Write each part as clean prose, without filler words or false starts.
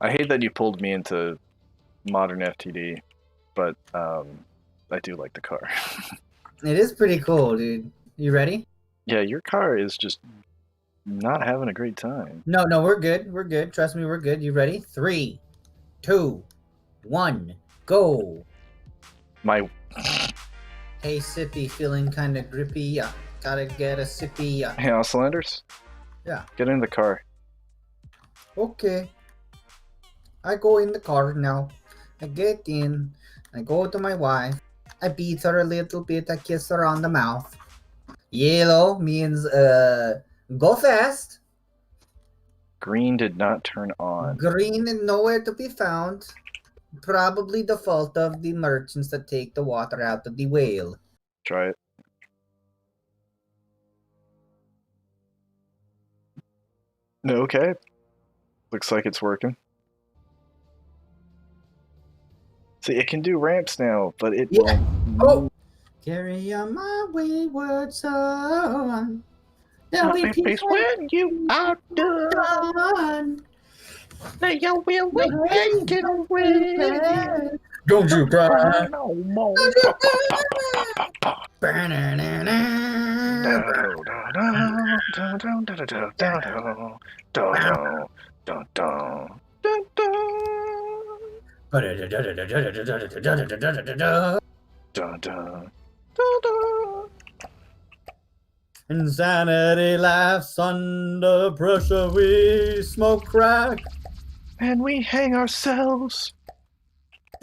I hate that you pulled me into modern FTD, but I do like the car. It is pretty cool, dude. You ready? Yeah, your car is just not having a great time. No, we're good. We're good. Trust me, we're good. You ready? 3, 2, 1, go. My Hey, Sippy, feeling kind of grippy. Yeah, gotta get a sippy. Yeah. Hey, Oscillanders. Yeah. Get in the car. Okay. I go in the car now. I get in. I go to my wife. I beat her a little bit. I kiss her on the mouth. Yellow means go fast. Green did not turn on. Green and nowhere to be found. Probably the fault of the merchants that take the water out of the whale. Try it. Okay. Looks like it's working. See, it can do ramps now, but it won't. Oh! Carry on my wayward son. There'll be peace when you are done. That you will wait and get away. Don't you cry. No more. Insanity laughs under pressure. We smoke crack. And we hang ourselves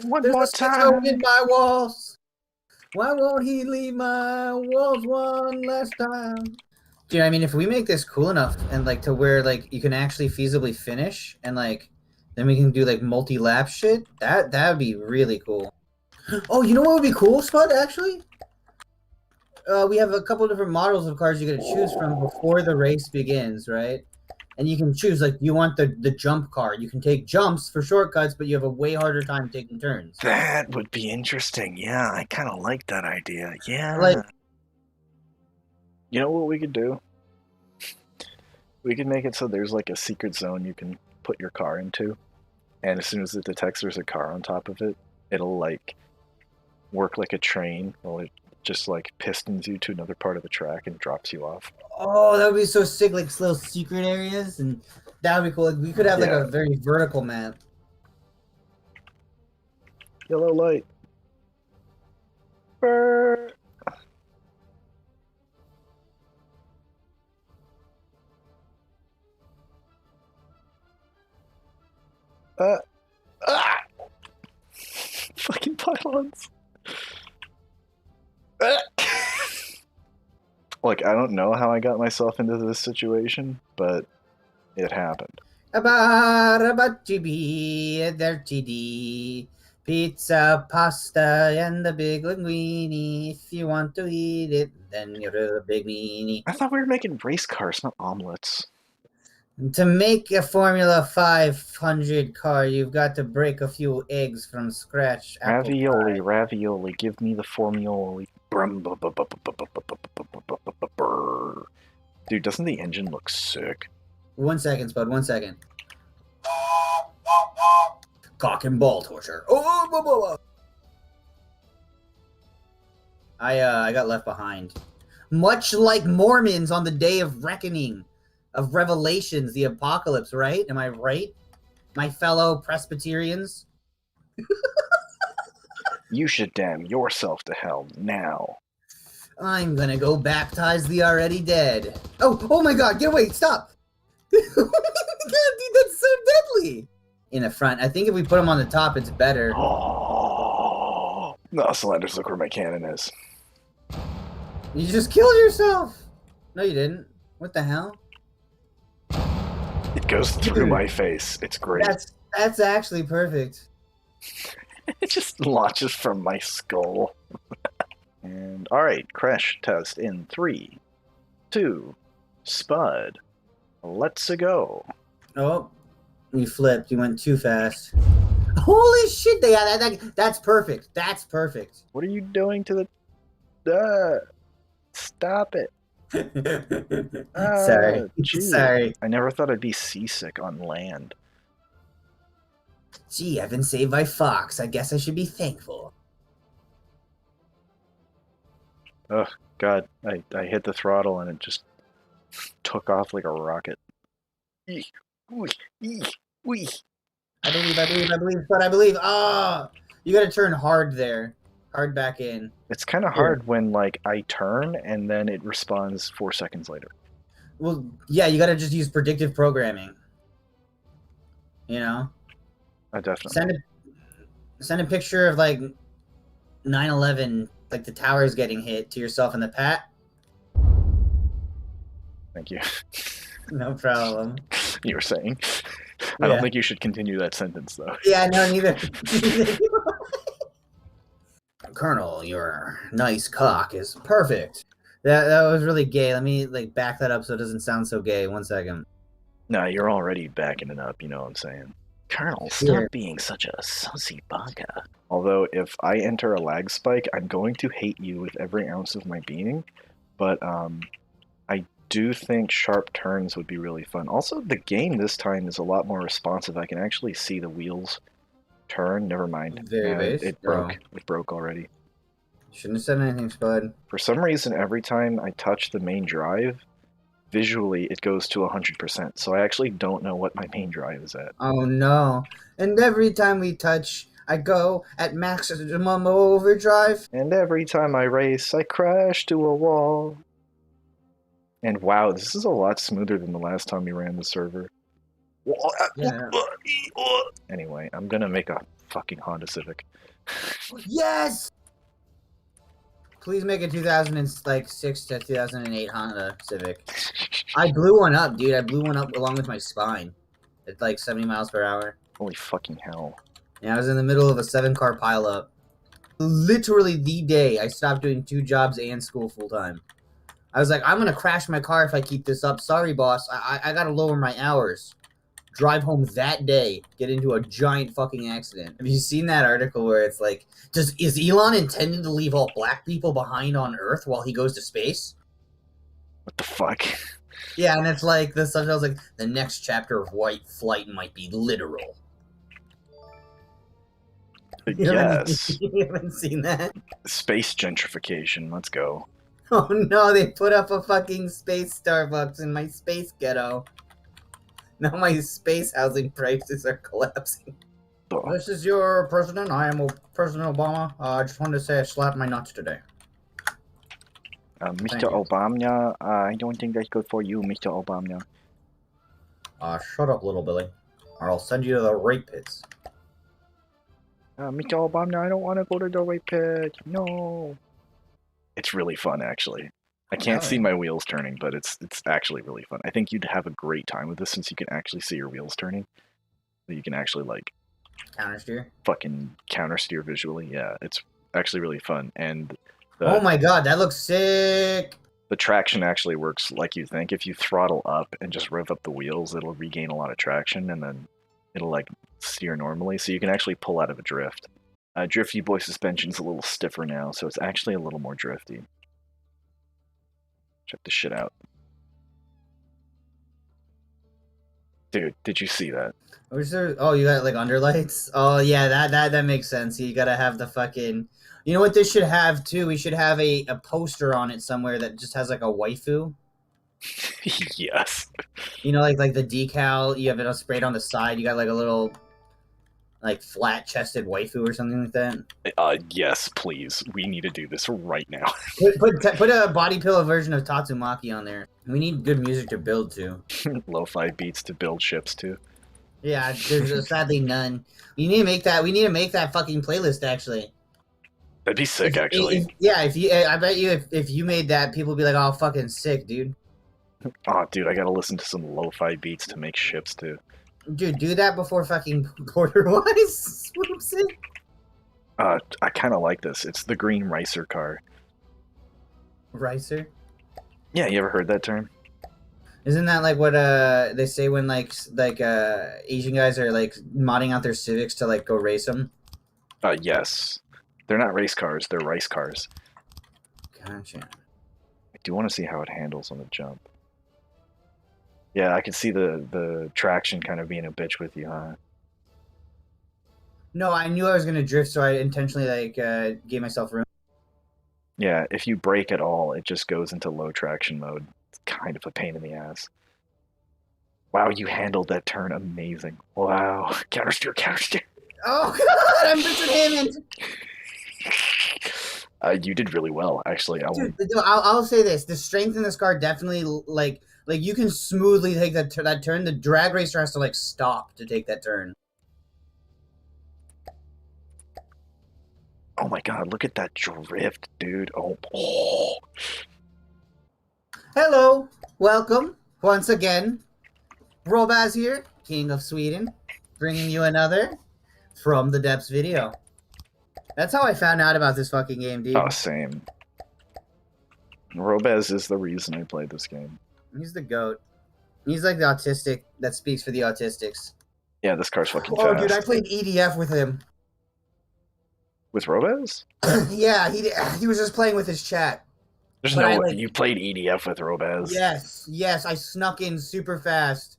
one There's more a time. in my walls. Why won't he leave my walls one last time? Dude, I mean, if we make this cool enough and like to where like you can actually feasibly finish and like then we can do like multi-lap shit, that would be really cool. Oh, you know what would be cool, Spud, actually? We have a couple different models of cars you gotta choose from before the race begins, right? And you can choose, like, you want the jump car. You can take jumps for shortcuts, but you have a way harder time taking turns. That would be interesting. Yeah, I kind of like that idea. Yeah. Like, you know what we could do? We could make it so there's like a secret zone you can put your car into, and as soon as it detects there's a car on top of it, it'll like work like a train. Well, it just like pistons you to another part of the track and drops you off. oh, that would be so sick, like little secret areas, and that would be cool. Like, we could have like a very vertical map. Yellow light. Brr. Fucking pylons. Like, I don't know how I got myself into this situation, but it happened. Pizza, pasta, and the big linguine. If you want to eat it, then you're a big meanie. I thought we were making race cars, not omelets. To make a Formula 500 car, you've got to break a few eggs from scratch. Ravioli, ravioli, give me the formioli. Dude, doesn't the engine look sick? 1 second, Spud, 1 second. Cock and ball torture. Oh, I got left behind. Much like Mormons on the day of reckoning, of revelations, the apocalypse, right? Am I right? My fellow Presbyterians? You should damn yourself to hell now. I'm gonna go baptize the already dead. Oh my god, get away, stop! God, dude, that's so deadly! In the front, I think if we put them on the top, it's better. Oh, no, Oscillanders, look where my cannon is. You just killed yourself! No, you didn't. What the hell? It goes through my face. It's great. That's actually perfect. It just launches from my skull. And alright, crash test in 3, 2, Spud. Let's go. Oh, you flipped. You went too fast. Holy shit! That's perfect. That's perfect. What are you doing to the... Stop it. Sorry. Geez. Sorry. I never thought I'd be seasick on land. Gee, I've been saved by Fox. I guess I should be thankful. Oh, God. I hit the throttle and it just took off like a rocket. Eek, wee, eek, wee. I believe, but I believe. Ah, oh, you gotta turn hard there. Hard back in. It's kind of hard when, like, I turn and then it responds 4 seconds later. Well, yeah, you gotta just use predictive programming. You know? I definitely. Send a picture of, like, 9/11, like the towers getting hit, to yourself in the pat. Thank you. No problem. You were saying? I don't think you should continue that sentence, though. Yeah, no, neither. Colonel, your nice cock is perfect. That was really gay. Let me, like, back that up so it doesn't sound so gay. 1 second. No, you're already backing it up, you know what I'm saying? Colonel, stop being such a sussy baka. Although, if I enter a lag spike, I'm going to hate you with every ounce of my being. But, I do think sharp turns would be really fun. Also, the game this time is a lot more responsive. I can actually see the wheels turn. Never mind. It broke. It broke already. Shouldn't have said anything, Spud. For some reason, every time I touch the main drive, visually it goes to 100%. So I actually don't know what my main drive is at. Oh no. And every time we touch, I go at maximum overdrive. And every time I race, I crash to a wall. And wow, this is a lot smoother than the last time we ran the server. Yeah. Anyway, I'm gonna make a fucking Honda Civic. Yes! Please make a 2006 to 2008 Honda Civic. I blew one up, dude. I blew one up along with my spine. At like 70 miles per hour. Holy fucking hell. Yeah, I was in the middle of a 7-car pileup. Literally the day I stopped doing 2 jobs and school full time. I was like, I'm gonna crash my car if I keep this up. Sorry, boss. I gotta lower my hours. Drive home that day, get into a giant fucking accident. Have you seen that article where it's like, is Elon intending to leave all black people behind on Earth while he goes to space? What the fuck? Yeah, and it's like, the subtitle's like, the next chapter of white flight might be literal. Yes. You haven't seen that? Space gentrification, let's go. Oh no, they put up a fucking space Starbucks in my space ghetto. Now my space housing prices are collapsing. This is your president. I am President Obama. I just wanted to say I slapped my nuts today. Mr. Obama, I don't think that's good for you, Mr. Obama. Shut up, little Billy, or I'll send you to the rape pits. Mr. Obama, I don't want to go to the rape pit. No. It's really fun, actually. I can't see my wheels turning, but it's actually really fun. I think you'd have a great time with this since you can actually see your wheels turning. You can actually, like, countersteer? Fucking countersteer visually. Yeah, it's actually really fun. And oh my god, that looks sick! The traction actually works like you think. If you throttle up and just rev up the wheels, it'll regain a lot of traction, and then it'll, like, steer normally. So you can actually pull out of a drift. Drifty Boy suspension's a little stiffer now, so it's actually a little more drifty. Check this shit out. Dude, did you see that? Oh, you got like underlights? Oh yeah, that makes sense. You gotta have the fucking... You know what this should have too? We should have a poster on it somewhere that just has like a waifu. Yes. You know, like the decal, you have it sprayed on the side, you got like a little like flat-chested waifu or something like that? Yes, please. We need to do this right now. Put a body pillow version of Tatsumaki on there. We need good music to build to. Lo-fi beats to build ships to. Yeah, there's sadly none. We need to make that. We need to make that fucking playlist. Actually, that'd be sick. Actually, I bet you if you made that, people would be like, "Oh, fucking sick, dude." Oh, dude, I gotta listen to some lo-fi beats to make ships too. Dude, do that before fucking Border-Wise. That's what I'm saying. I kind of like this. It's the green ricer car. Ricer? Yeah, you ever heard that term? Isn't that like what they say when like Asian guys are like modding out their Civics to like go race them? Yes. They're not race cars, they're rice cars. Gotcha. I do want to see how it handles on the jump. Yeah, I can see the traction kind of being a bitch with you, huh? No, I knew I was gonna drift, so I intentionally gave myself room. Yeah, if you brake at all, it just goes into low traction mode. It's kind of a pain in the ass. Wow, you handled that turn amazing. Wow. Countersteer, countersteer. Oh God, I'm Richard Hammond. You did really well, actually. Dude, I'll say this: the strength in this car definitely like you can smoothly take that turn. The drag racer has to like stop to take that turn. Oh my god, look at that drift, dude. Oh. Hello, welcome once again. Robaz here, King of Sweden, bringing you another From the Depths video. That's how I found out about this fucking game, dude. Oh, same. Robez is the reason I played this game. He's the GOAT. He's like the autistic that speaks for the autistics. Yeah, this car's fucking Oh, fast. dude, I played EDF with him. With Robez? Yeah, he was just playing with his chat. There's no way you played EDF with Robez. Yes, I snuck in super fast.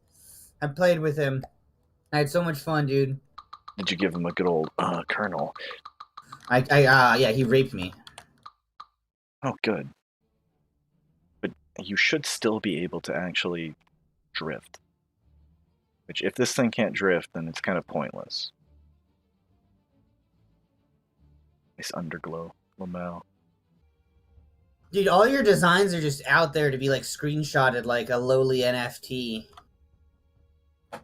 I played with him. I had so much fun, dude. Did you give him a good old Colonel? Yeah, he raped me. Oh, good. But you should still be able to actually drift. Which, if this thing can't drift, then it's kind of pointless. Nice underglow, Lamau. Dude, all your designs are just out there to be like screenshotted like a lowly NFT.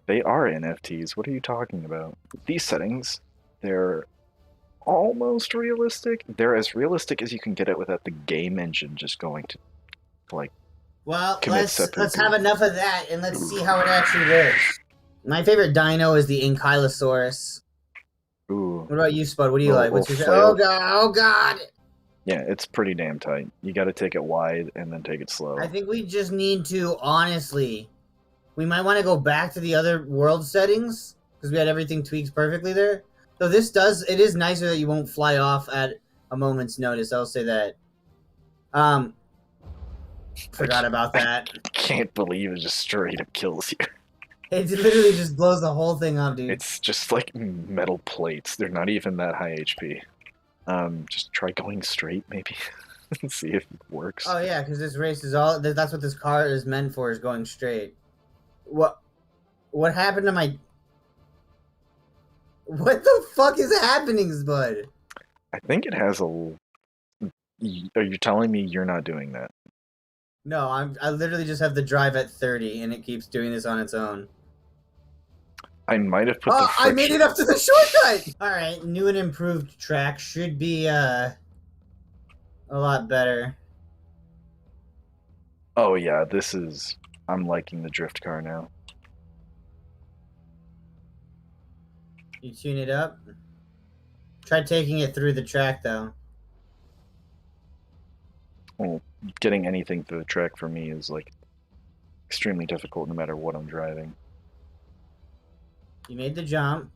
They are NFTs. What are you talking about? These settings, they're almost realistic. They're as realistic as you can get it without the game engine just going to, like, well, let's have enough of that and let's see how it actually works. My favorite dino is the Ankylosaurus. Ooh. What about you, Spud? What do you like? What's your Oh god, oh god! Yeah, it's pretty damn tight. You gotta take it wide and then take it slow. I think we just need to, honestly, we might want to go back to the other world settings because we had everything tweaked perfectly there. So it is nicer that you won't fly off at a moment's notice. I'll say that. Forgot about that. I can't believe it just straight up kills you. It literally just blows the whole thing up, dude. It's just like metal plates. They're not even that high HP. Just try going straight, maybe. And see if it works. Oh yeah, because this race is that's what this car is meant for, is going straight. What happened to my... What the fuck is happening, Spud? I think it has a... Are you telling me you're not doing that? No, I literally just have the drive at 30 and it keeps doing this on its own. I might have put the friction... I made it up to the shortcut! Alright, new and improved track should be a lot better. Oh yeah, this is... I'm liking the drift car now. You tune it up? Try taking it through the track, though. Well, getting anything through the track for me is, like, extremely difficult no matter what I'm driving. You made the jump.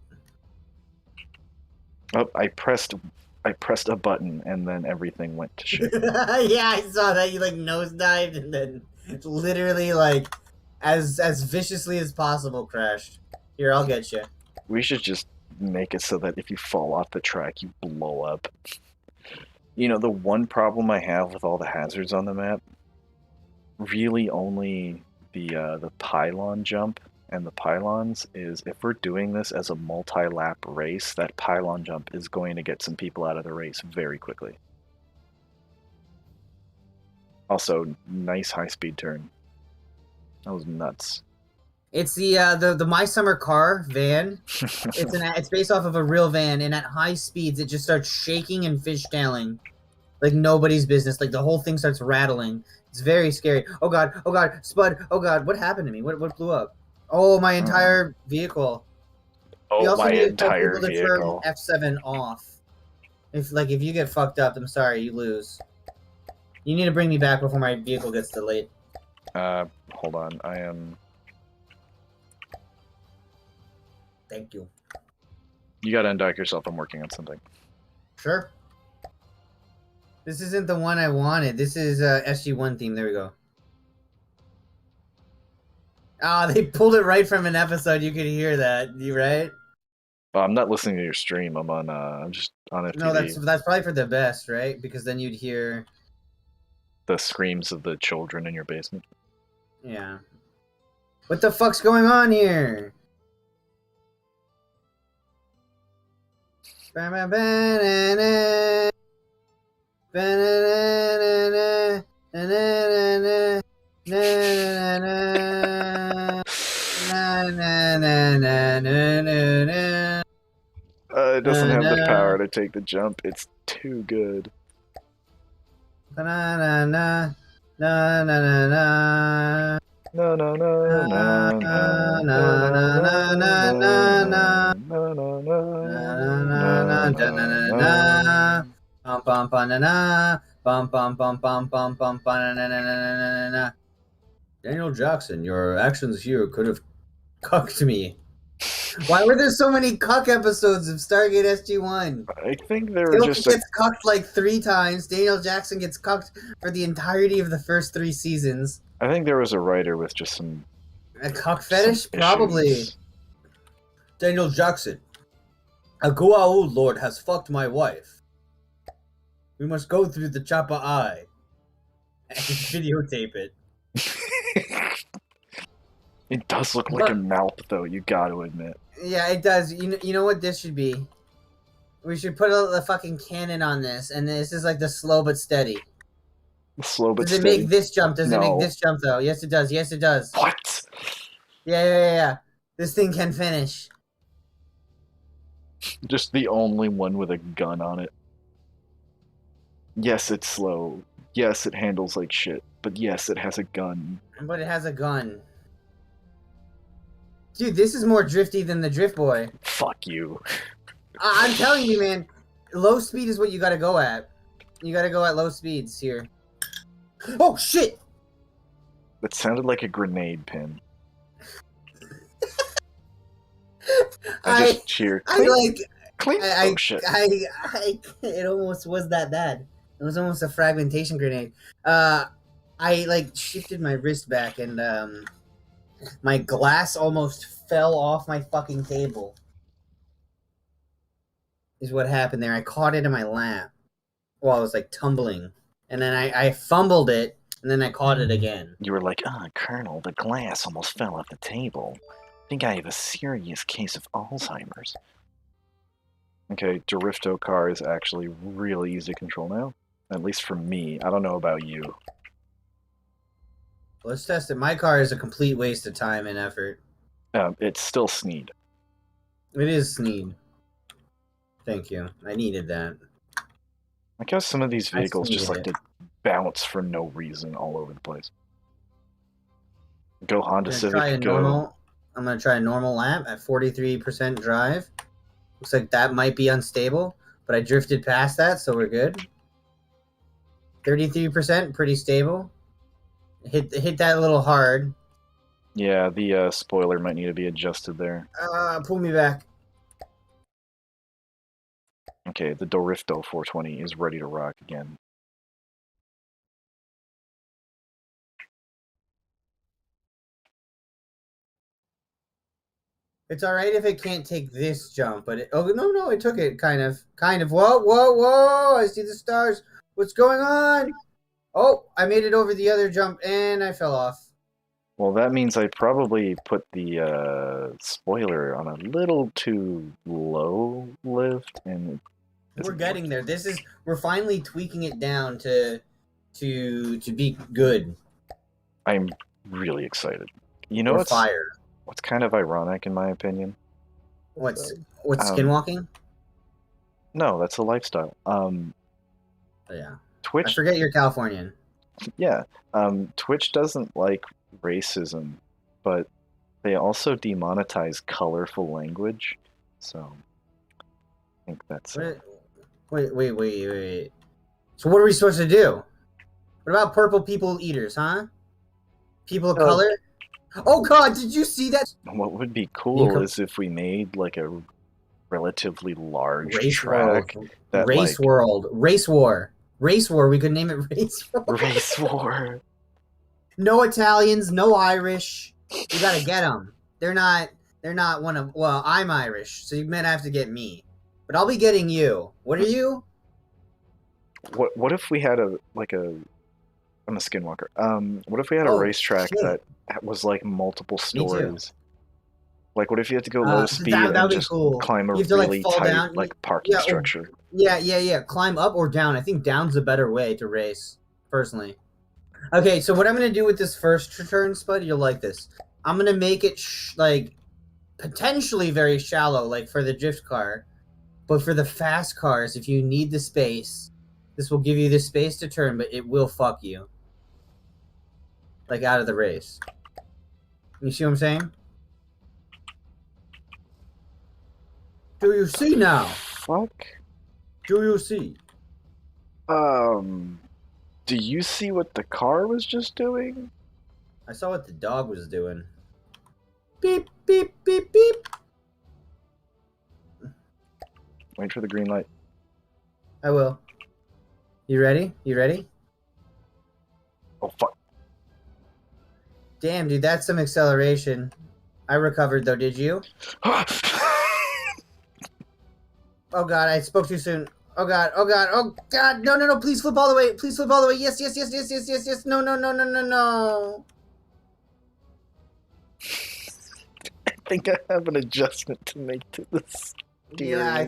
Oh, I pressed a button and then everything went to shit. Yeah, I saw that. You, like, nosedived and then literally, like, as viciously as possible crashed. Here, I'll get you. We should just make it so that if you fall off the track, you blow up. You know, the one problem I have with all the hazards on the map, really only the pylon jump and the pylons, is if we're doing this as a multi-lap race, that pylon jump is going to get some people out of the race very quickly. Also, nice high-speed turn. That was nuts. It's the My Summer Car van. It's based off of a real van, and at high speeds, it just starts shaking and fishtailing, like nobody's business. Like the whole thing starts rattling. It's very scary. Oh god, Spud. Oh god, what happened to me? What blew up? Oh, my entire vehicle. Oh, my entire vehicle. Turn F7 off. If you get fucked up, I'm sorry, you lose. You need to bring me back before my vehicle gets delayed. Hold on, I am. Thank you. You gotta undock yourself. I'm working on something. Sure. This isn't the one I wanted. This is SG1 theme. There we go. Ah, they pulled it right from an episode. You could hear that. You right? I'm not listening to your stream. I'm on. I'm just on FTV. No, that's probably for the best, right? Because then you'd hear the screams of the children in your basement. Yeah. What the fuck's going on here? It doesn't have the power to take the jump. It's too good. Na na na na na na na. No no no no no no no no. Daniel Jackson, your actions here could have cucked me. Why were there so many cuck episodes of Stargate SG-1? I think they were just gets cucked like 3 times. Daniel Jackson gets cucked for the entirety of the first 3 seasons. I think there was a writer with just some... A cuck fetish? Probably. Issues. Daniel Jackson. A Goa'uld lord has fucked my wife. We must go through the Choppa Eye. And videotape it. It does look like a mouth, though, you gotta admit. Yeah, it does. You know what this should be? We should put a fucking cannon on this, and this is like the slow but steady. Slow but steady. Does it make this jump? Does it make this jump, though? Yes, it does. Yes, it does. What? Yeah. This thing can finish. Just the only one with a gun on it. Yes, it's slow. Yes, it handles like shit. But yes, it has a gun. But it has a gun. Dude, this is more drifty than the Drift Boy. Fuck you. I'm telling you, man. Low speed is what you gotta go at. You gotta go at low speeds here. Oh, shit! That sounded like a grenade pin. I just cheered. Oh, shit. It almost was that bad. It was almost a fragmentation grenade. I, like, shifted my wrist back and, my glass almost fell off my fucking table. Is what happened there. I caught it in my lap while I was like tumbling. And then I fumbled it, and then I caught it again. You were like, Colonel, the glass almost fell off the table. I think I have a serious case of Alzheimer's. Okay, Dorifto car is actually really easy to control now. At least for me. I don't know about you. Let's test it. My car is a complete waste of time and effort. It's still Sneed. It is Sneed. Thank you. I needed that. I guess some of these vehicles just like to bounce for no reason all over the place. Go Honda Civic, go. I'm going to try a normal lap at 43% drive. Looks like that might be unstable, but I drifted past that, so we're good. 33%, pretty stable. Hit that a little hard. Yeah, the spoiler might need to be adjusted there. Pull me back. Okay, the Dorifto 420 is ready to rock again. It's alright if it can't take this jump, but no, it took it kind of. Whoa! I see the stars. What's going on? Oh, I made it over the other jump, and I fell off. Well, that means I probably put the spoiler on a little too low lift, and we're getting there. We're finally tweaking it down to be good. I'm really excited. You know what's kind of ironic in my opinion? What's skinwalking? No, that's a lifestyle. Yeah. Twitch. I forget you're Californian. Yeah. Twitch doesn't like racism, but they also demonetize colorful language. So I think that's Wait. So what are we supposed to do? What about purple people eaters, huh? People of color? Oh god, did you see that? What would be cool is if we made like a relatively large track. Race War. We could name it Race War. Race War. No Italians, no Irish. We gotta get them. They're not They're not one of. Well, I'm Irish, so you might have to get me, but I'll be getting you. What are you? What if we had a I'm a skinwalker. What if we had a Oh, racetrack shit. that was like multiple Me too. stories? Like, what if you had to go low speed That and would be just cool. climb a You have to really fall tight down. parking Yeah, structure? yeah. Climb up or down. I think down's a better way to race, personally. Okay, so what I'm gonna do with this first turn, Spud, you'll like this. I'm gonna make it like potentially very shallow, like for the drift car, but for the fast cars, if you need the space, this will give you the space to turn, but it will fuck you, like out of the race. You see what I'm saying? Do you see now? Fuck. Do you see? Do you see what the car was just doing? I saw what the dog was doing. Beep, beep, beep, beep. Wait for the green light. I will. You ready? You ready? Oh, fuck. Damn, dude, that's some acceleration. I recovered, though, did you? Oh, God, I spoke too soon. Oh, God, oh, God, oh, God. No, please flip all the way. Please flip all the way. Yes. No. I think I have an adjustment to make to this. Yeah,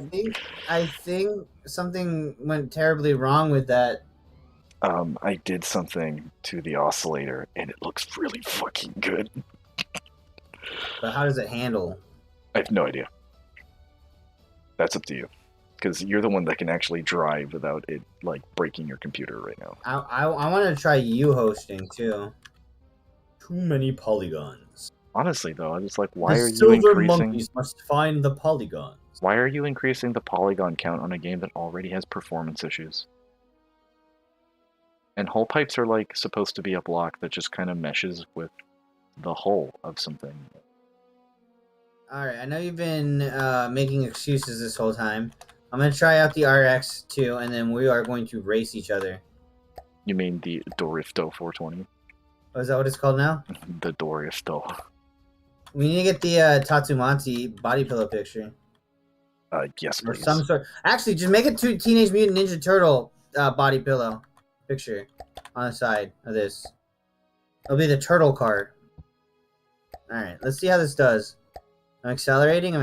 I think something went terribly wrong with that. I did something to the oscillator, and it looks really fucking good. But how does it handle? I have no idea. That's up to you, because you're the one that can actually drive without it like breaking your computer right now. I want to try you hosting too. Too many polygons. Honestly, though, I was like, why are you silver increasing? monkeys must find the polygons. Why are you increasing the polygon count on a game that already has performance issues? And hull pipes are like supposed to be a block that just kind of meshes with the hull of something. Alright, I know you've been making excuses this whole time. I'm going to try out the RX2, and then we are going to race each other. You mean the Dorifto 420? Oh, is that what it's called now? The Dorifto. We need to get the Tatsumaki body pillow picture. Yes, Or please. some sort. Actually, just make it Teenage Mutant Ninja Turtle body pillow picture on the side of this. It'll be the turtle card. Alright, let's see how this does. I'm accelerating. I'm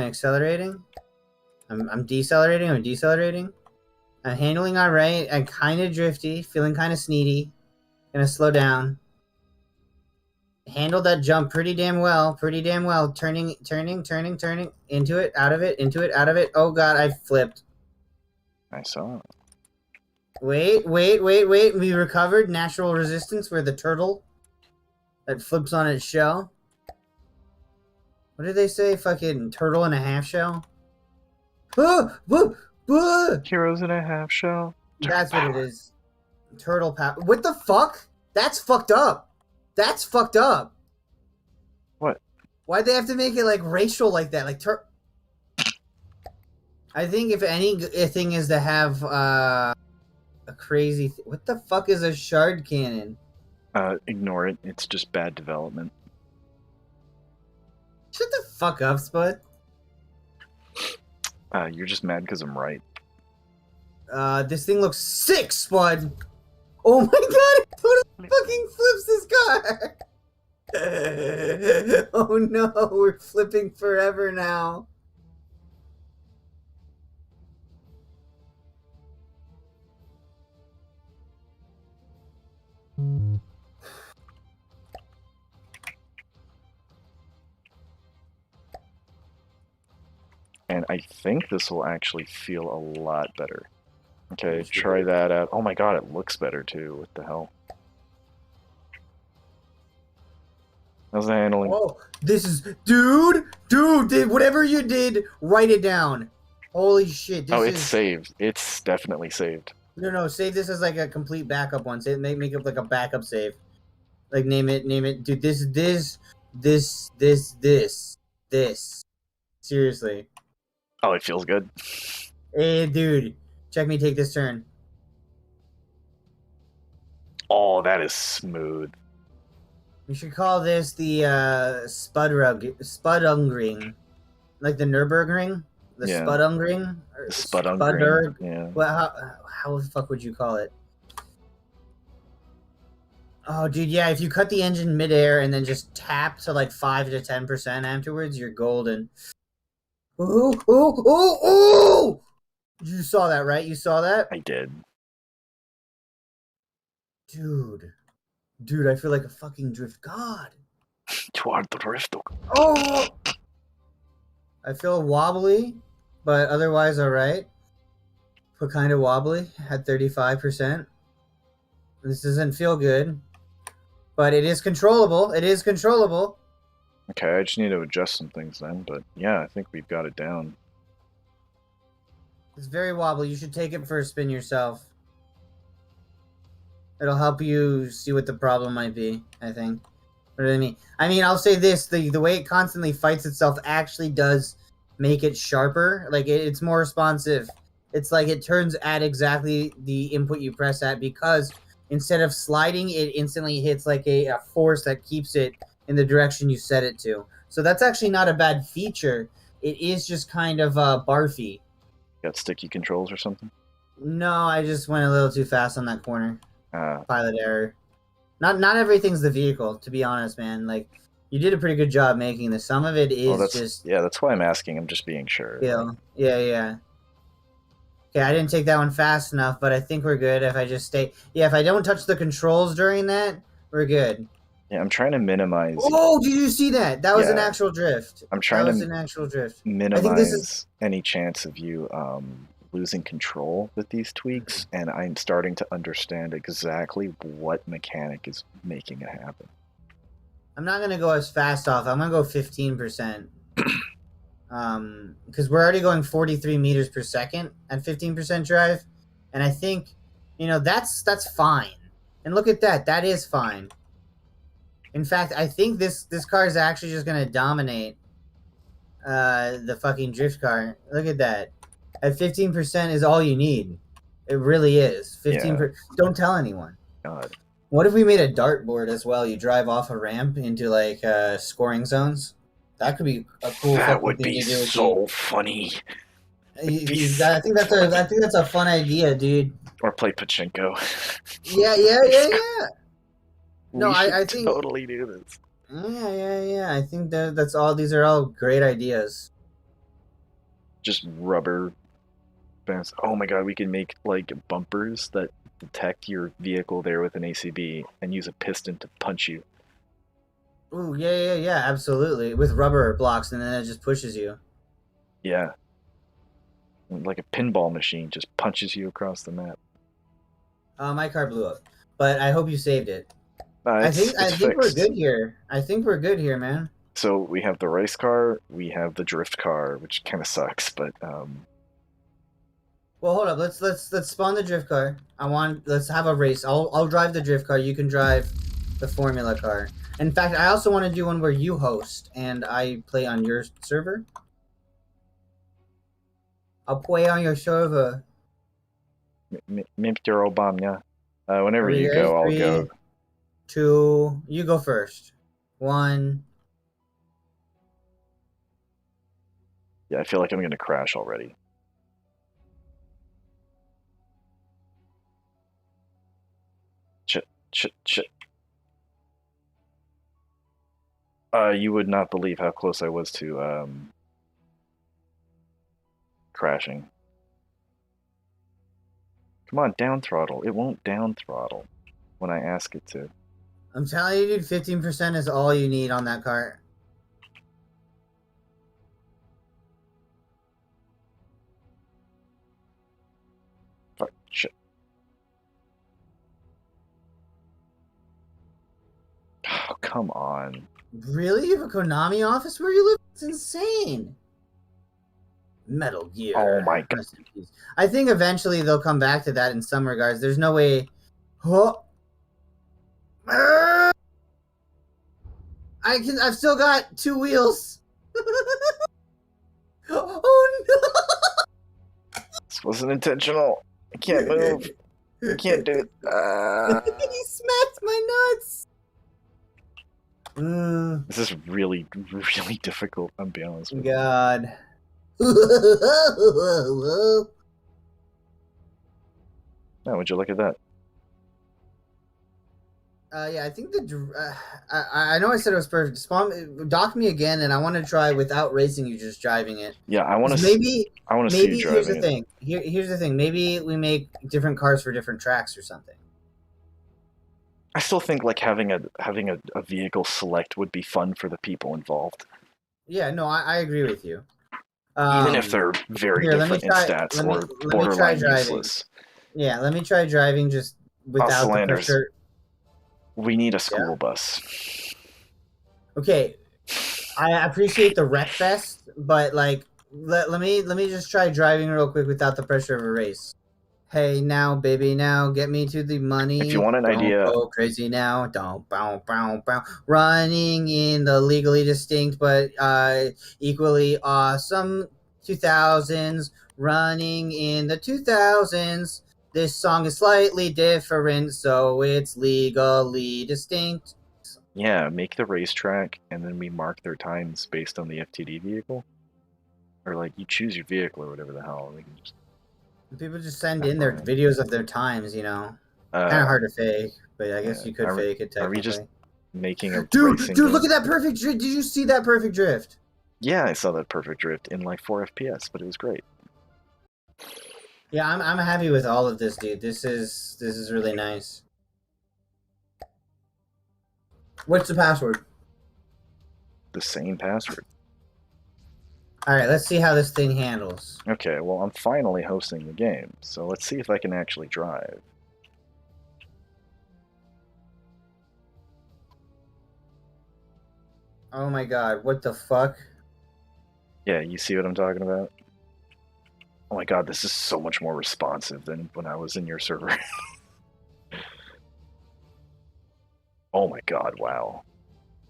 decelerating. I'm handling alright. I'm kind of drifty. Feeling kind of sneedy. Gonna slow down. Handled that jump pretty damn well. Turning. Into it, out of it. Oh god, I flipped. I saw. Wait. We recovered natural resistance where the turtle that flips on its shell. What did they say? Fucking turtle and a half shell? Heroes in a half shell. That's what it is. Turtle power. What the fuck? That's fucked up. What? Why'd they have to make it like racial like that? Like I think if anything is to have a crazy. What the fuck is a shard cannon? Ignore it. It's just bad development. Shut the fuck up, Spud. You're just mad because I'm right. This thing looks sick, Spud. Oh my god, it totally fucking flips this car. Oh no, we're flipping forever now. And I think this will actually feel a lot better. Okay, try that out. Oh my god, it looks better too. What the hell? How's the handling? Whoa, this is... Dude, whatever you did, write it down. Holy shit, this it's saved. It's definitely saved. No, save this as like a complete backup one. Save, make it like a backup save. Like, name it. Dude, this. Seriously. Oh, it feels good. Hey, dude. Check me take this turn. Oh, that is smooth. We should call this the Spudungring. like the Nürburgring, the Yeah. Spudungring, or The Spudungring. Yeah. Well, how the fuck would you call it? Oh, dude, yeah. If you cut the engine midair and then just tap to like 5 to 10% afterwards, you're golden. Ooh, ooh, ooh, ooh! You saw that, right? You saw that? I did. Dude, I feel like a fucking drift god. You are the drift. Oh! I feel wobbly, but otherwise alright. But kind of wobbly at 35%. This doesn't feel good. But it is controllable. It is controllable. Okay, I just need to adjust some things then, but yeah, I think we've got it down. It's very wobbly. You should take it for a spin yourself. It'll help you see what the problem might be, I think. What do I mean? I mean, I'll say this. The way it constantly fights itself actually does make it sharper. Like, it's more responsive. It's like it turns at exactly the input you press at, because instead of sliding, it instantly hits like a force that keeps it in the direction you set it to. So that's actually not a bad feature. It is just kind of barfy. Got sticky controls or something? No, I just went a little too fast on that corner. Pilot error. Not everything's the vehicle, to be honest, man. Like, you did a pretty good job making this. Some of it is just... Yeah, that's why I'm asking. I'm just being sure. Yeah. Okay, I didn't take that one fast enough, but I think we're good if I just stay... Yeah, if I don't touch the controls during that, we're good. Yeah, I'm trying to minimize... Oh, did you see that? That was an actual drift. I'm trying to minimize I think this is... any chance of you losing control with these tweaks, and I'm starting to understand exactly what mechanic is making it happen. I'm not going to go as fast off. I'm going to go 15%. Because we're already going 43 meters per second at 15% drive. And I think, you know, that's fine. And look at that. That is fine. In fact, I think this car is actually just going to dominate the fucking drift car. Look at that. At 15% is all you need. It really is. 15%. Yeah. Don't tell anyone. God. What if we made a dartboard as well? You drive off a ramp into like scoring zones. That could be a cool. That would be so funny. I think that's a fun idea, dude. Or play pachinko. Yeah. No, I think totally do this. Yeah. I think that's all. These are all great ideas. Just rubber bands. Oh my god, we can make like bumpers that detect your vehicle there with an ACB and use a piston to punch you. Ooh, yeah, absolutely. With rubber blocks, and then it just pushes you. Yeah. Like a pinball machine, just punches you across the map. My car blew up, but I hope you saved it. I think we're good here. I think we're good here, man. So we have the race car, we have the drift car, which kind of sucks, but Well, hold up. Let's spawn the drift car. Let's have a race. I'll drive the drift car. You can drive the formula car. In fact, I also want to do one where you host and I play on your server. I'll play on your server. Mr. Obama. Whenever you go, I'll go. 2, you go first. 1. Yeah, I feel like I'm gonna crash already. Shit. You would not believe how close I was to crashing. Come on, down throttle. It won't down throttle when I ask it to. I'm telling you, dude, 15% is all you need on that car. Fuck, shit. Oh, come on. Really? You have a Konami office where you live? It's insane. Metal Gear. Oh my god. I think eventually they'll come back to that in some regards. There's no way. Oh. I've still got 2 wheels. Oh no. This wasn't intentional. I can't move. I can't do it. He smacked my nuts. This is really, really difficult, I'm being honest with you. God. Now, would you look at that? Yeah, I think I know I said it was perfect. Dock me again, and I want to try without racing you, just driving it. Yeah, I want to. Maybe see you here's the driving it. thing. Here's the thing. Maybe we make different cars for different tracks or something. I still think like having a vehicle select would be fun for the people involved. Yeah, no, I agree with you. Even if they're very different in stats or borderline useless. Yeah, let me try driving just without the pressure. We need a school bus. Okay, I appreciate the wreck fest, but like, let me just try driving real quick without the pressure of a race. Hey now, baby, now get me to the money. If you want an idea, go crazy now. Don't bow bow bow. Running in the legally distinct but equally awesome 2000s. Running in the 2000s. This song is slightly different, so it's legally distinct. Yeah, make the racetrack, and then we mark their times based on the FTD vehicle. Or, like, you choose your vehicle or whatever the hell. We can just... People just send in their videos of their times, you know. Kind of hard to fake, but I guess you could fake it technically. Are we just making a dude, game? Look at that perfect drift. Did you see that perfect drift? Yeah, I saw that perfect drift in, like, 4 FPS, but it was great. Yeah, I'm happy with all of this, dude. This is really nice. What's the password? The same password. All right, let's see how this thing handles. Okay, well, I'm finally hosting the game, so let's see if I can actually drive. Oh my god, what the fuck? Yeah, you see what I'm talking about? Oh my god, this is so much more responsive than when I was in your server. Oh my god, wow.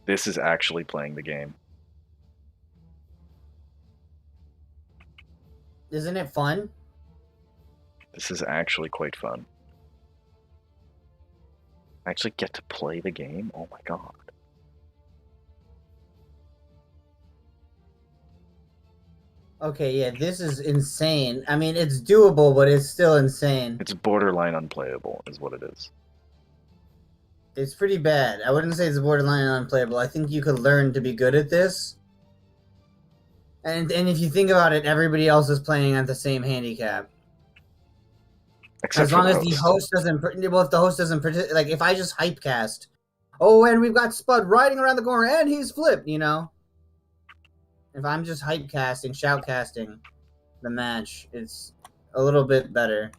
This is actually playing the game. Isn't it fun? This is actually quite fun. I actually get to play the game? Oh my god. Okay, yeah, this is insane. I mean, it's doable, but it's still insane. It's borderline unplayable, is what it is. It's pretty bad. I wouldn't say it's borderline unplayable. I think you could learn to be good at this. And if you think about it, everybody else is playing at the same handicap. Except as long as the host doesn't, well, if the host doesn't, like, if I just hypecast, oh, and we've got Spud riding around the corner, and he's flipped, you know? If I'm just hypecasting, shoutcasting the match, it's a little bit better.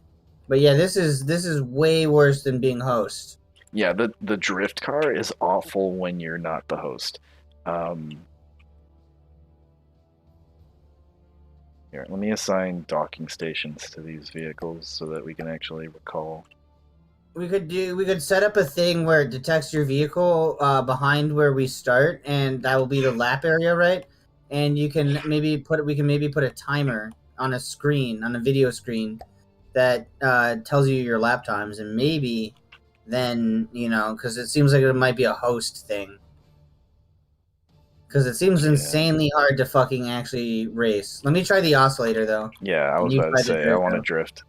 But yeah, this is way worse than being host. Yeah, the drift car is awful when you're not the host. Here, let me assign docking stations to these vehicles so that we can actually recall. We could set up a thing where it detects your vehicle behind where we start, and that will be the lap area, right? And you can maybe put a timer on a screen, on a video screen, that tells you your lap times, and maybe then, you know, because it seems like it might be a host thing. Because it seems insanely hard to fucking actually race. Let me try the oscillator, though. Yeah, I was about to say, I want to drift.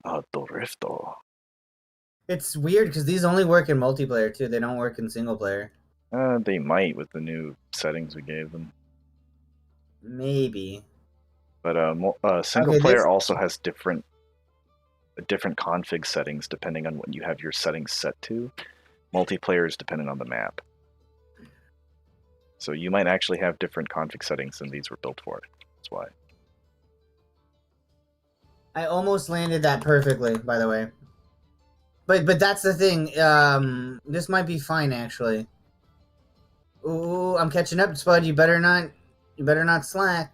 Drifto. It's weird, because these only work in multiplayer, too. They don't work in single player. They might with the new settings we gave them. Maybe. But single player also has different config settings depending on what you have your settings set to. Multiplayer is dependent on the map. So you might actually have different config settings than these were built for. That's why. I almost landed that perfectly, by the way. But that's the thing. This might be fine, actually. Ooh, I'm catching up, Spud. You better not slack.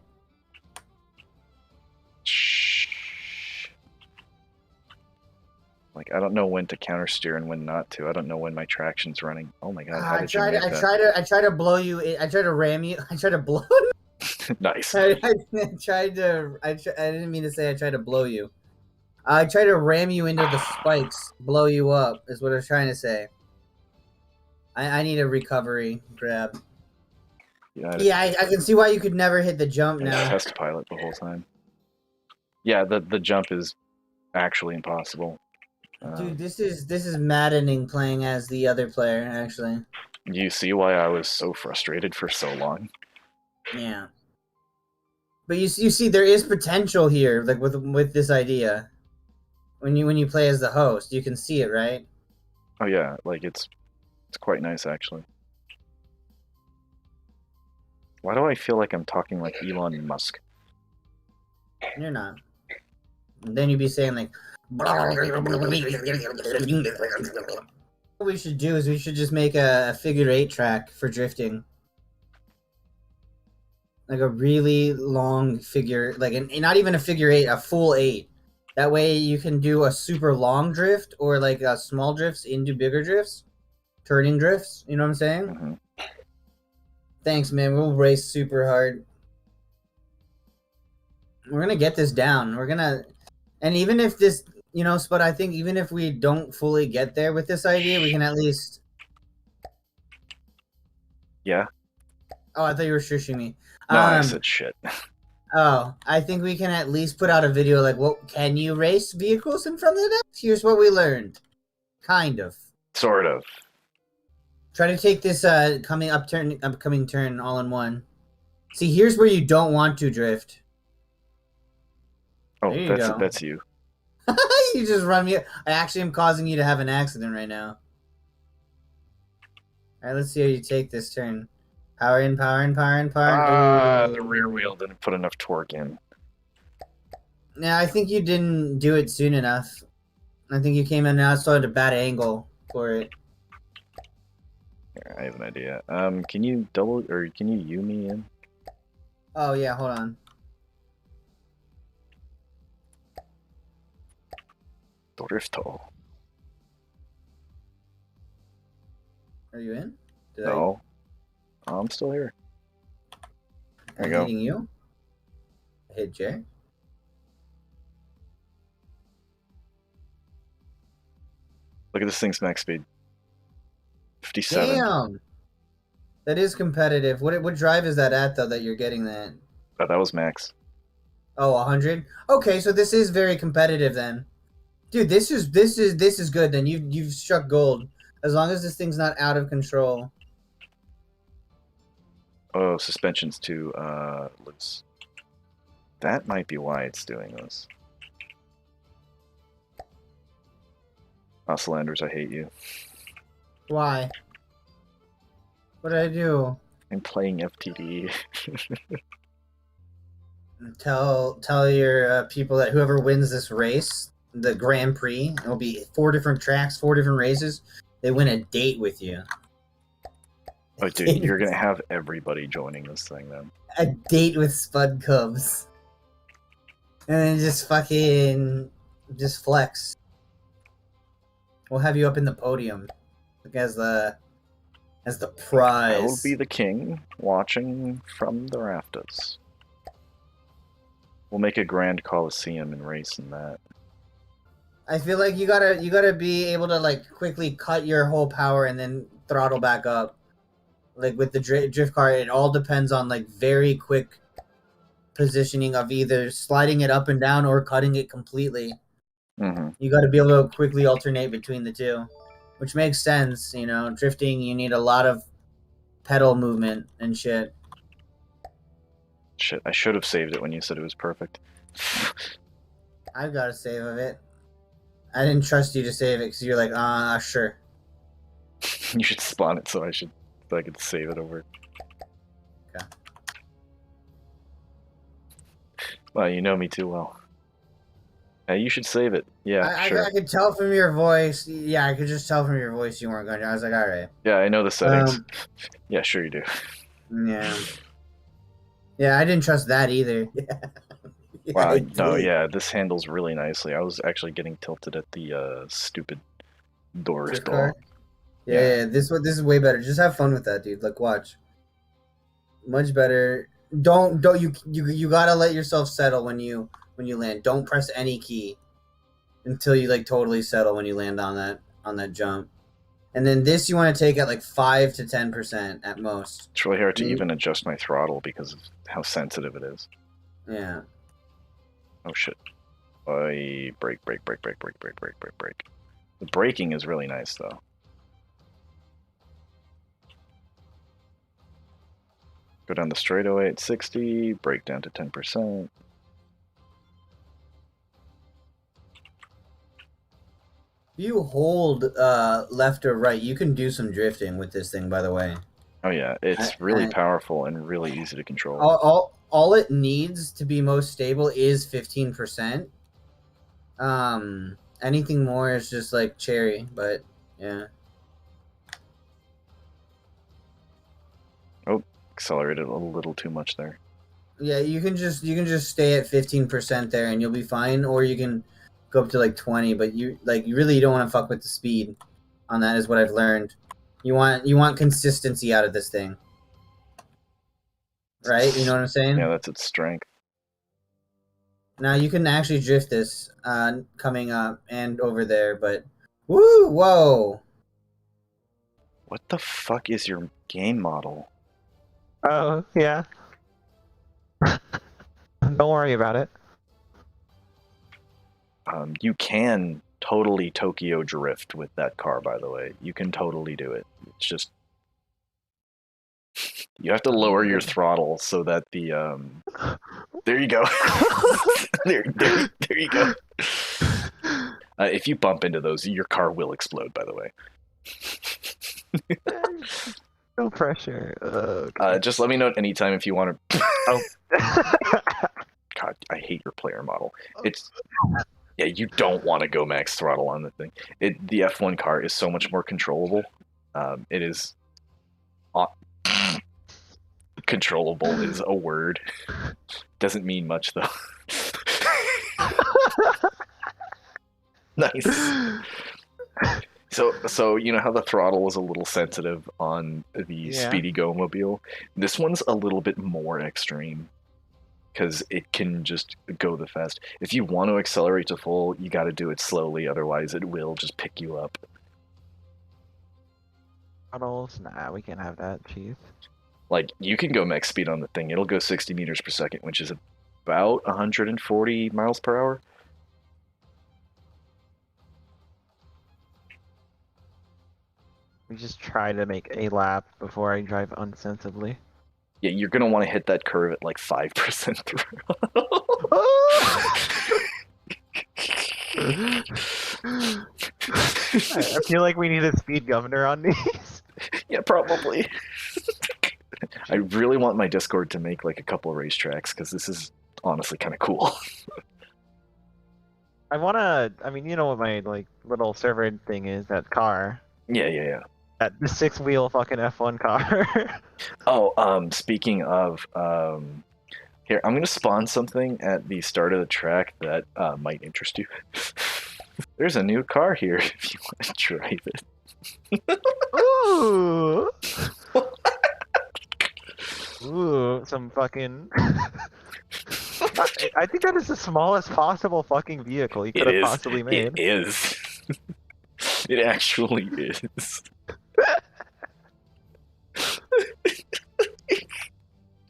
Shh. Like, I don't know when to counter steer and when not to. I don't know when my traction's running. Oh my god! How did you make that? I try to blow you. I try to ram you. I try to blow. Nice. I didn't mean to say I tried to blow you. I try to ram you into the spikes, blow you up. Is what I was trying to say. I need a recovery grab. Yeah, Yeah, I can see why you could never hit the jump and now. test pilot the whole time. Yeah, the jump is actually impossible. Dude, this is maddening playing as the other player, actually. Do you see why I was so frustrated for so long? Yeah. But you see, there is potential here, like with this idea. When you play as the host, you can see it, right? Oh yeah, like it's quite nice actually. Why do I feel like I'm talking like Elon Musk? You're not. And then you'd be saying like. What we should do is we should just make a figure-8 track for drifting. Like a really long figure, like not even a figure-8, a full 8. That way you can do a super long drift or like small drifts into bigger drifts, turning drifts. You know what I'm saying? Mm-hmm. Thanks, man. We'll race super hard. We're gonna get this down. We're gonna, and even if this, you know, but I think even if we don't fully get there with this idea, we can at least. Yeah. Oh, I thought you were shushing me. No, I said shit. Oh, I think we can at least put out a video like, what can you race vehicles in front of the desk? Here's what we learned. Kind of. Sort of. Try to take this upcoming turn all in one. See, here's where you don't want to drift. Oh, that's you. You just run me. I actually am causing you to have an accident right now. All right, let's see how you take this turn. Power in, power in, power in, power in. Ah, the rear wheel didn't put enough torque in. Yeah, I think you didn't do it soon enough. I think you came in now, so at a bad angle for it. Here, I have an idea. Can you can you U me in? Oh yeah, hold on. Drifto. Are you in? No. I'm still here. There you go. Hitting you. Hit J. Look at this thing's max speed. 57. Damn. That is competitive. What drive is that at though that you're getting that? Oh, that was max. Oh, 100. Okay, so this is very competitive then. Dude, this is good then. You've struck gold. As long as this thing's not out of control. Oh, suspension's too loose. That might be why it's doing this. Oscillanders, I hate you. Why? What did I do? I'm playing FTD. Tell your people that whoever wins this race, the Grand Prix, it'll be 4 different tracks, 4 different races. They win a date with you. Oh, dude, you're gonna have everybody joining this thing then. A date with Spud Cubs. And then just flex. We'll have you up in the podium as the prize. I will be the king watching from the rafters. We'll make a grand coliseum and race in that. I feel like you gotta be able to like quickly cut your whole power and then throttle back up. Like with the drift car, it all depends on like very quick positioning of either sliding it up and down or cutting it completely. Mm-hmm. You got to be able to quickly alternate between the two, which makes sense. You know, drifting, you need a lot of pedal movement and shit. Shit, I should have saved it when you said it was perfect. I've got a save of it. I didn't trust you to save it because you're like, sure. You should spawn it so I could save it over. Okay. Well, you know me too well. You should save it. Yeah, sure. I could tell from your voice. Yeah, I could just tell from your voice you weren't going to. I was like, all right. Yeah, I know the settings. Yeah, sure you do. Yeah. Yeah, I didn't trust that either. Yeah, wow, no, yeah, this handles really nicely. I was actually getting tilted at the stupid door stall. Yeah, this is way better. Just have fun with that, dude. Like, watch. Much better. Don't you gotta let yourself settle when you land. Don't press any key until you like totally settle when you land on that jump. And then this you want to take at like 5 to 10% at most. It's really hard to even adjust my throttle because of how sensitive it is. Yeah. Oh shit. Brake. The braking is really nice though. Go down the straightaway at 60, brake down to 10%. If you hold left or right, you can do some drifting with this thing, by the way. Oh yeah, it's really powerful and really easy to control. All it needs to be most stable is 15%. Anything more is just like cherry, but yeah. Oh, accelerated a little too much there. Yeah, you can just stay at 15% there and you'll be fine, or you can go up to like 20, but you really don't want to fuck with the speed on that, is what I've learned. You want consistency out of this thing. Right? You know what I'm saying? Yeah, that's its strength. Now you can actually drift this coming up and over there, but woo, whoa. What the fuck is your game model? Oh, yeah. Don't worry about it. You can totally Tokyo drift with that car, by the way. You can totally do it. It's just you have to lower your throttle so that the there you go. there you go. If you bump into those, your car will explode, by the way. No pressure. Just let me know at any time if you want to. Oh. God, I hate your player model. It's yeah, you don't want to go max throttle on the thing. The F1 car is so much more controllable. It is controllable is a word. Doesn't mean much though. Nice. So you know how the throttle was a little sensitive on the Speedy Go Mobile? This one's a little bit more extreme because it can just go the fast. If you want to accelerate to full, you got to do it slowly, otherwise it will just pick you up. Tunnels? Nah, we can't have that. Jeez. Like, you can go max speed on the thing. It'll go 60 meters per second, which is about 140 miles per hour. We just try to make a lap before I drive unsensibly. Yeah, you're going to want to hit that curve at like 5% through. I feel like we need a speed governor on these. Yeah, probably. I really want my Discord to make like a couple of racetracks because this is honestly kind of cool. I mean, you know what my like little server thing is, that car. Yeah. The 6-wheel fucking F1 car. Oh, speaking of, here, I'm going to spawn something at the start of the track that might interest you. There's a new car here if you want to drive it. Ooh! Ooh, some fucking... I think that is the smallest possible fucking vehicle you could have possibly made. It is. It actually is.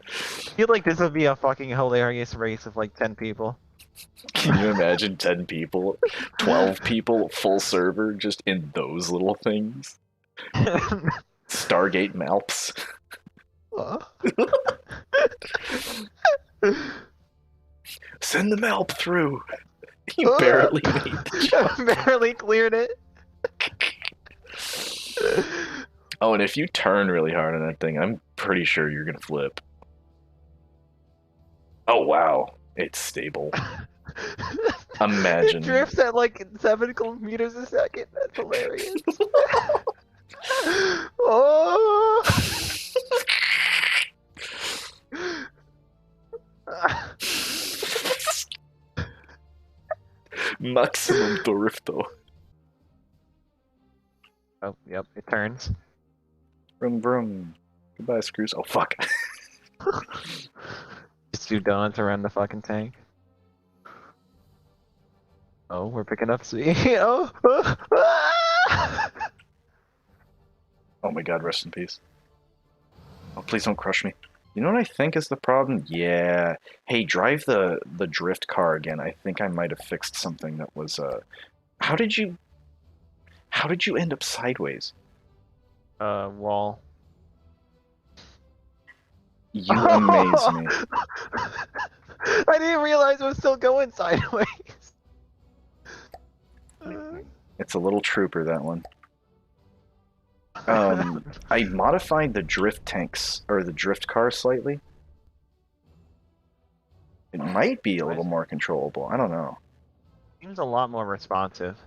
I feel like this would be a fucking hilarious race of like 10 people. Can you imagine 10 people, 12 people, full server, just in those little things? Stargate Malps. Send the Malp through. You barely made the jump. Barely cleared it. Oh, and if you turn really hard on that thing, I'm pretty sure you're gonna flip. Oh wow, it's stable. Imagine. It drifts at like 7 kilometers a second. That's hilarious. Oh. Maximum Dorifto. Oh, yep, it turns. Vroom vroom. Goodbye, screws. Oh fuck. Just do donuts around the fucking tank. Oh, we're picking up speed. Oh. Oh my god, rest in peace. Oh, please don't crush me. You know what I think is the problem? Yeah. Hey, drive the drift car again. I think I might have fixed something that was how did you end up sideways? Wall. You amaze me. I didn't realize it was still going sideways. It's a little trooper, that one. I modified the drift tanks, or the drift car slightly. It might be a little more controllable. I don't know. Seems a lot more responsive.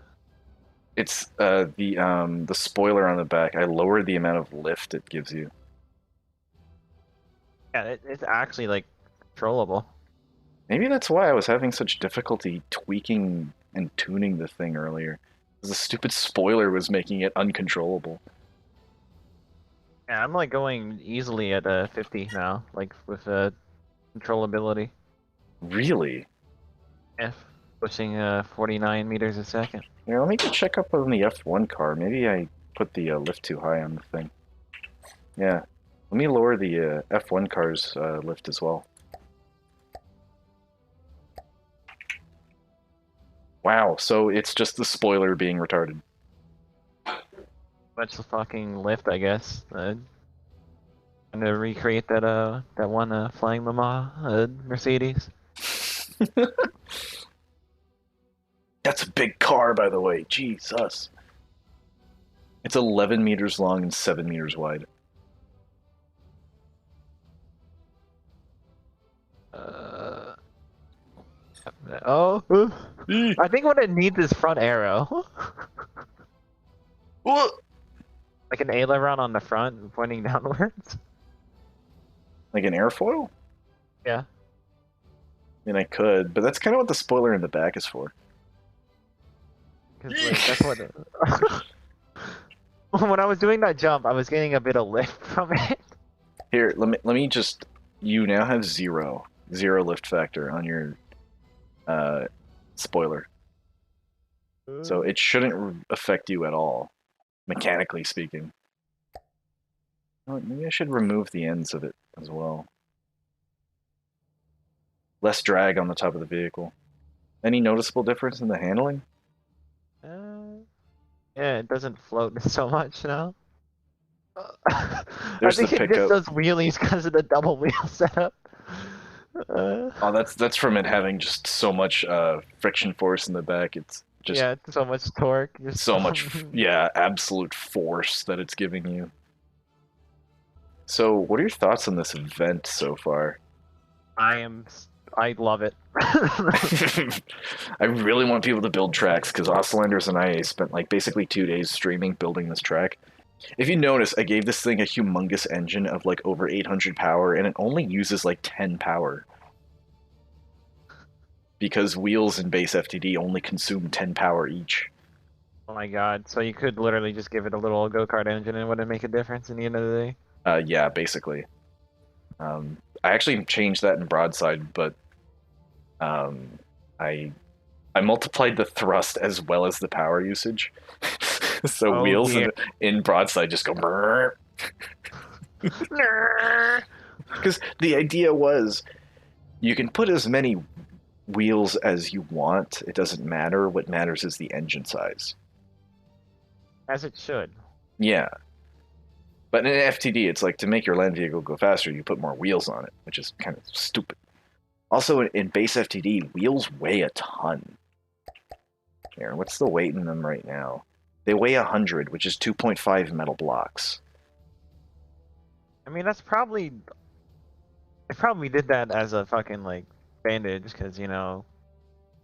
It's the spoiler on the back. I lowered the amount of lift it gives you. Yeah, it's actually like controllable. Maybe that's why I was having such difficulty tweaking and tuning the thing earlier. The stupid spoiler was making it uncontrollable. Yeah, I'm like going easily at 50 now, like with controllability. Really? F pushing 49 meters a second. Here, let me go check up on the F1 car. Maybe I put the lift too high on the thing. Yeah. Let me lower the F1 car's lift as well. Wow, so it's just the spoiler being retarded. Much fucking lift, I guess. I'm gonna recreate that that one flying Mama Mercedes. That's a big car, by the way. Jesus. It's 11 meters long and 7 meters wide. Oh, I think what it needs is front arrow. Like an aileron on the front pointing downwards. Like an airfoil? Yeah. I mean, I could, but that's kind of what the spoiler in the back is for. Because like, that's what. When I was doing that jump, I was getting a bit of lift from it. Here, let me just. You now have zero lift factor on your spoiler, so it shouldn't affect you at all, mechanically speaking. Maybe I should remove the ends of it as well. Less drag on the top of the vehicle. Any noticeable difference in the handling? Yeah, it doesn't float so much now. There's I think the it just pickup. does wheelies because of the double wheel setup. Oh, that's from it having just so much friction force in the back. It's just yeah, so much torque. Just so much, yeah, absolute force that it's giving you. So, what are your thoughts on this event so far? I love it. I really want people to build tracks because Oscillanders and I spent like basically 2 days streaming building this track. If you notice, I gave this thing a humongous engine of like over 800 power and it only uses like 10 power. Because wheels and base FTD only consume 10 power each. Oh my god, so you could literally just give it a little go-kart engine and it wouldn't make a difference in the end of the day? Yeah, basically. I actually changed that in broadside, but I multiplied the thrust as well as the power usage. So Oh, wheels dear. in broadside just go brrr. Because the idea was you can put as many wheels as you want. It doesn't matter. What matters is the engine size. As it should. Yeah. But in an FTD, it's like to make your land vehicle go faster, you put more wheels on it, which is kind of stupid. Also, in base FTD, wheels weigh a ton. Here, what's the weight in them right now? They weigh 100, which is 2.5 metal blocks. I mean, that's probably... It probably did that as a fucking, like, bandage, because, you know,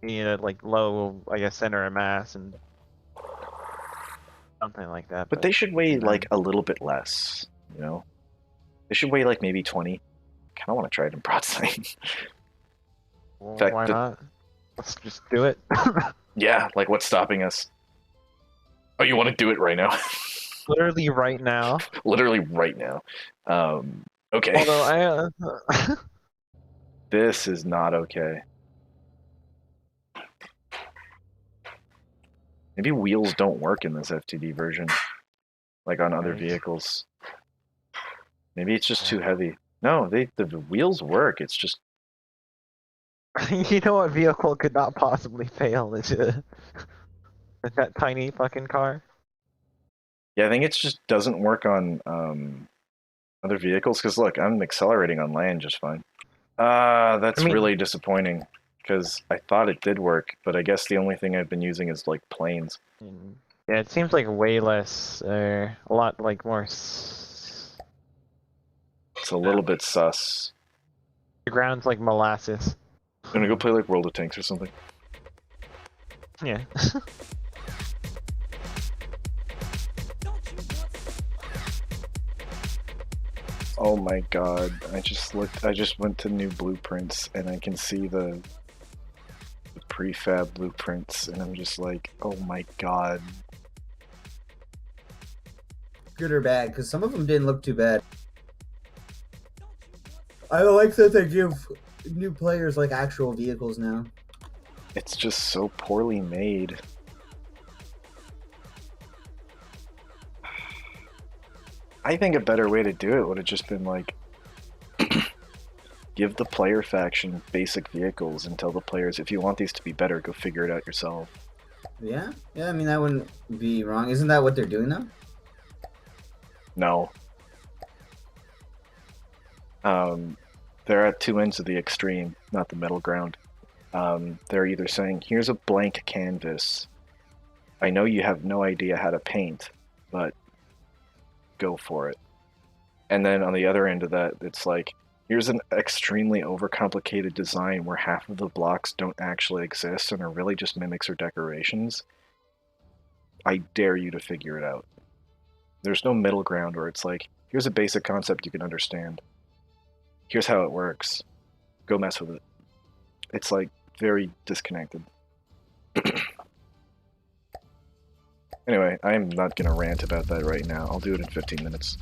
you need a, like, low, I guess, center of mass and something like that. But they should weigh, like, a little bit less, you know? They should weigh, like, maybe 20. I kind of want to try it in broadside. Well, fact, why not? Let's just do it. Yeah, like, what's stopping us? Oh, you want to do it right now? Literally right now. Literally right now. Okay. Although This is not okay. Maybe wheels don't work in this FTD version. like on other Nice. vehicles. Maybe it's just too heavy. No, the wheels work. It's just You know what vehicle could not possibly fail is that tiny fucking car. yeah. I think it just doesn't work on other vehicles. Because look, I'm accelerating on land just fine. That's I mean- really disappointing. Because I thought it did work, but I guess the only thing I've been using is like planes. Yeah, it seems like way less, a lot like more. It's a little bit sus. The ground's like molasses. I'm gonna go play like World of Tanks or something. Yeah. Oh my god, I just went to new blueprints and I can see the prefab blueprints and I'm just like, oh my god. Good or bad? Because some of them didn't look too bad. I like that they give new players like actual vehicles now. It's just so poorly made. I think a better way to do it would have just been like give the player faction basic vehicles and tell the players, if you want these to be better, go figure it out yourself. Yeah, I mean that wouldn't be wrong. Isn't that what they're doing though? No. They're at two ends of the extreme, not the middle ground. They're either saying, here's a blank canvas. I know you have no idea how to paint, but go for it. And then on the other end of that, it's like, here's an extremely overcomplicated design where half of the blocks don't actually exist and are really just mimics or decorations. I dare you to figure it out. There's no middle ground where it's like, here's a basic concept you can understand. Here's how it works. Go mess with it. It's like very disconnected. Anyway, I'm not gonna rant about that right now. I'll do it in 15 minutes.